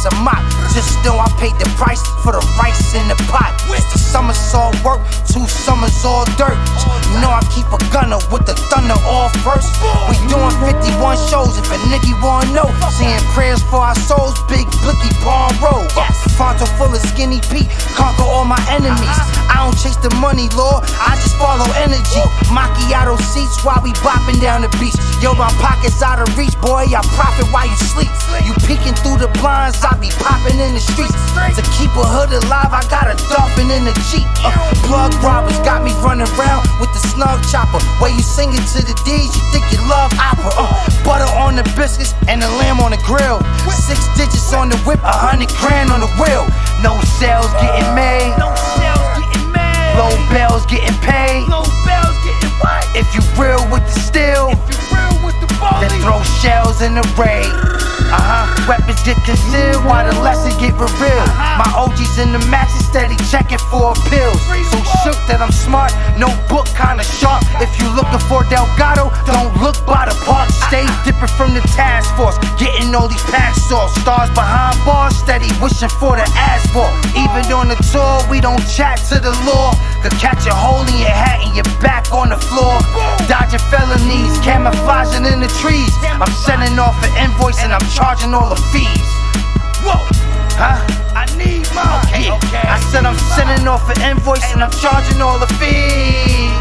a mop. Just know I paid the price for the rice in the pot. The summers all work, 2 summers all dirt. You know I keep a gunner with the thunder all first. We doing 51 shows if a nigga wanna know. Saying prayers for our souls, big blicky Palm Road. Fonto full of skinny Pete, conquer all my enemies. I don't chase the money, Lord, I just follow energy. Macchiato seats while we bopping down the beach. Yo, my pockets out of reach, boy, I profit while you sleep. You peeking through the blinds, I be popping in the streets. To keep a hood alive, I got a dolphin in the Jeep. Plug robbers got me running around with the snug chopper. Where you singing to the D's, you think you love opera. Butter on the biscuits and the lamb on the grill. 6 digits on the whip, 100 grand on the wheel. No sales getting made, low bells getting paid. If you real with the steel, then throw shells in the raid. Weapons get concealed while the lesson get revealed. My OGs in the matches steady checking for appeals. So shook that I'm smart, no book kinda sharp. If you looking for Delgado, don't look by the park. Stay dipping from the task force, getting all these packs off. Stars behind bars, steady wishing for the asphalt. Even on the tour, we don't chat to the law. Could catch a hole in your hat and you're back on the floor. Dodging felonies, camouflaging in the trees. I'm sending off an invoice and I'm charging all the fees. Whoa, huh? I need my. I said I'm sending off an invoice and I'm charging all the fees.